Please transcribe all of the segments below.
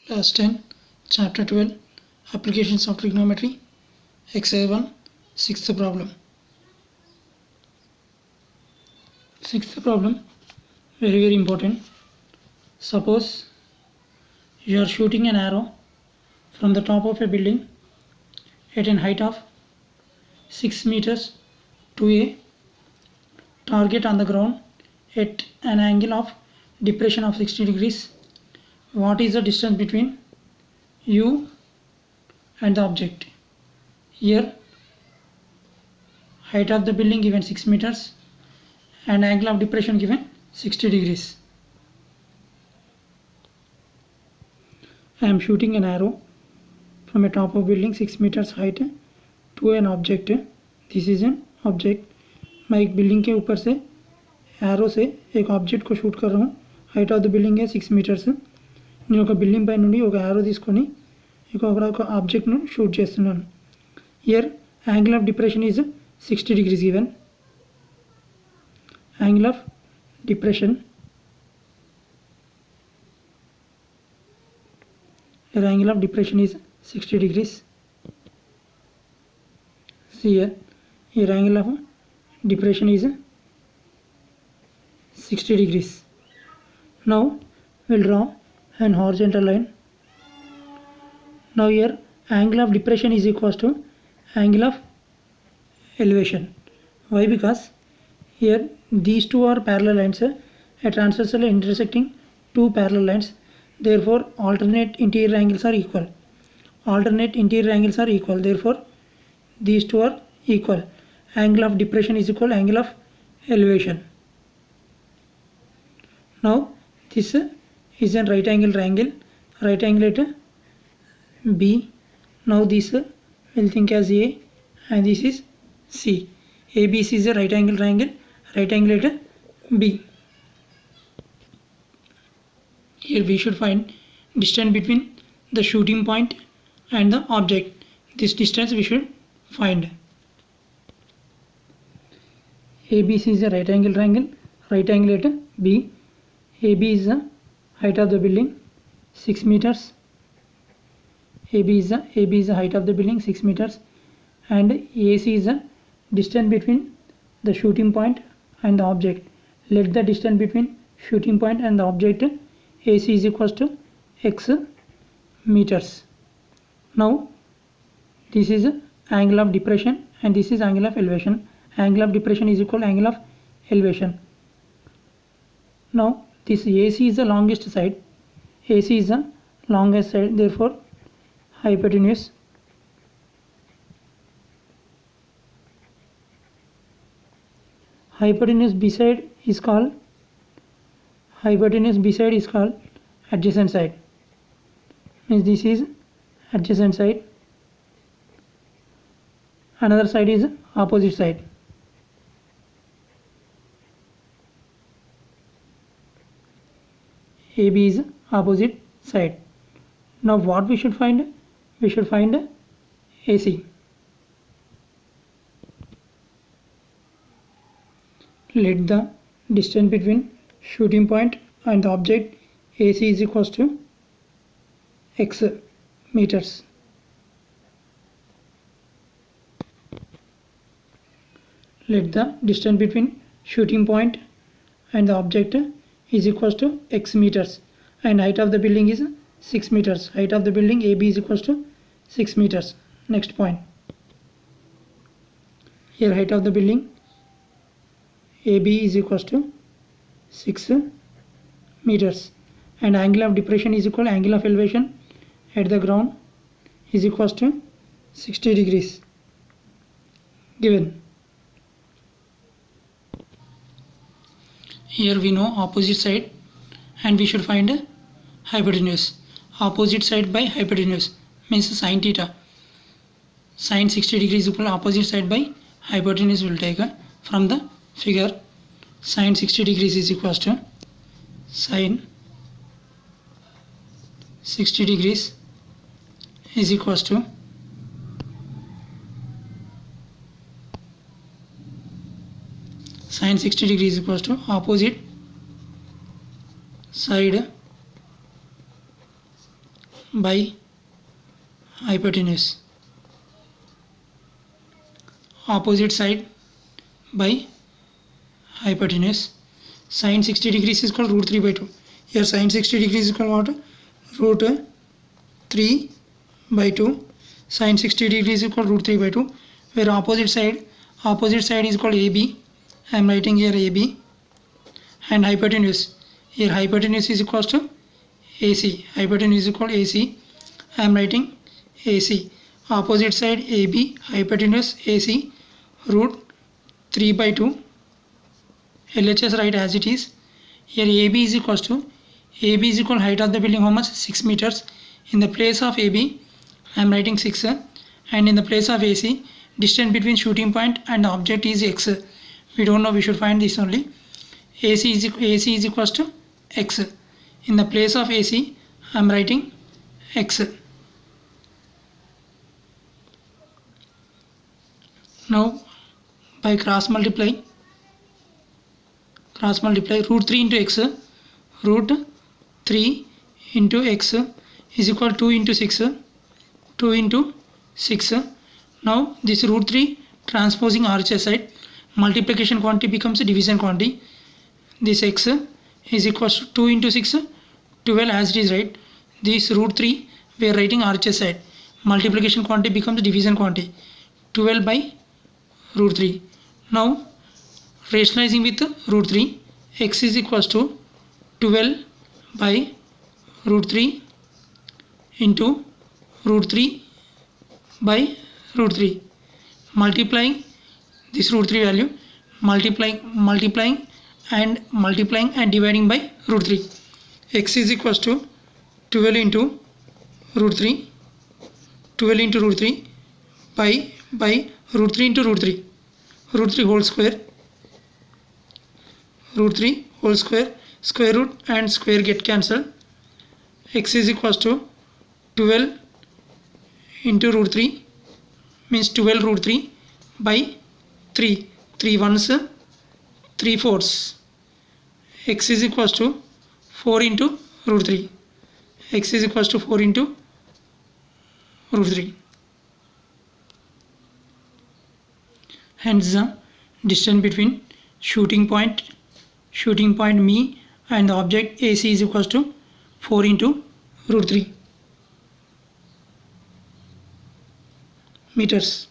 Class 10, Chapter 12, Applications of Trigonometry, Exercise 1, Sixth problem. Sixth problem, very important. Suppose you are shooting an arrow from the top of a building at an height of 6 meters to a target on the ground at an angle of depression of 60 degrees. What is the distance between you and the object? Here height of the building given 6 meters and angle of depression given 60 degrees. I am shooting an arrow from a top of building 6 meters height to an object. This is an object. मैं एक building के ऊपर से arrow से एक object को shoot कर रहा हूँ. height of the building है 6 meters. నేను ఒక బిల్డింగ్ పై నుండి ఒక యారో తీసుకొని ఒక ఆబ్జెక్ట్ ను షూట్ చేస్తున్నాను. Here angle of depression is 60 degrees given. Angle of depression, here angle of depression is 60 degrees. See here angle of depression is 60 degrees. Now we'll draw an horizontal line. Now here angle of depression is equals to angle of elevation. Why? Because here these two are parallel lines, a transversal intersecting two parallel lines. Therefore alternate interior angles are equal. Therefore these two are equal. Angle of depression is equal angle of elevation. Now this is a right angle triangle at B. Now this we'll think as A and this is C. ABC is a right angle triangle at B. Here we should find distance between the shooting point and the object. This distance we should find. ABC is a right angle triangle at B. AB is the height of the building 6 meters. AB is the height of the building 6 meters, and AC is the distance between the shooting point and the object. Let the distance between shooting point and the object AC is equals to x meters. Now this is angle of depression and this is angle of elevation. Angle of depression is equal to angle of elevation. Now this AC is the longest side. Therefore hypotenuse beside is called adjacent side. Means this is adjacent side. Another side is opposite side. AB is opposite side. Now what we should find? We should find AC. Let the distance between shooting point and the object AC is equals to x meters. Let the distance between shooting point and the object is equals to x meters, and height of the building is 6 meters. Height of the building AB is equals to 6 meters. Next point. Here height of the building AB is equals to 6 meters, and angle of depression is equal to angle of elevation at the ground is equals to 60 degrees given. Here we know opposite side and we should find hypotenuse. Opposite side by hypotenuse means sin theta. Sin 60 degrees equal opposite side by hypotenuse. Will take from the figure. Sin 60 degrees is equals to sin 60 degrees is equals to sin 60 degrees is equals to opposite side by hypotenuse. Opposite side by hypotenuse. Sin 60 degrees is called root 3 by 2. Here sin 60 degrees is called what? Root 3 by 2. Sin 60 degrees is called root 3 by 2. Where opposite side is called AB. I am writing here AB. And hypotenuse. Here hypotenuse is equals to AC. Hypotenuse is called AC. I am writing AC. Opposite side AB, hypotenuse AC, root 3 by 2. LHS write as it is. Here AB is equal height of the building how much? 6 meters. In the place of AB, I am writing 6. And in the place of AC, distance between shooting point and the object is X. We don't know, we should find this only. AC is equals to X. In the place of AC, I am writing X. Now by cross multiply root 3 into X, root 3 into X is equal to 2 into 6. Now this root 3 transposing RHS side, multiplication quantity becomes a division quantity. This X is equal to 2 into 6, 12 as it is, right? This root 3 we are writing RHS side, multiplication quantity becomes division quantity, 12 by root 3. Now rationalizing with root 3, X is equals to 12 by root 3 into root 3 by root 3. Multiplying this root 3 value, multiplying and dividing by root 3. X is equals to 12 into root 3 by root 3 into root 3 whole square, square root and square get cancelled. X is equals to 12 into root 3 means 12 root 3 by 3 ones 3 fourths. X is equals to 4 into root 3. X is equals to 4 into root 3. Hence the distance between shooting point me and the object AC is equals to 4 into root 3 meters.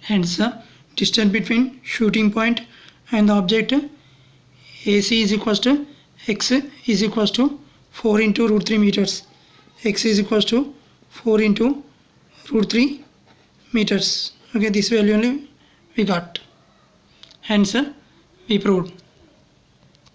Hence the distance between shooting point and the object AC is equals to X is equals to 4 into root 3 meters. X is equals to 4 into root 3 meters. Okay, this value only we got. Hence we proved.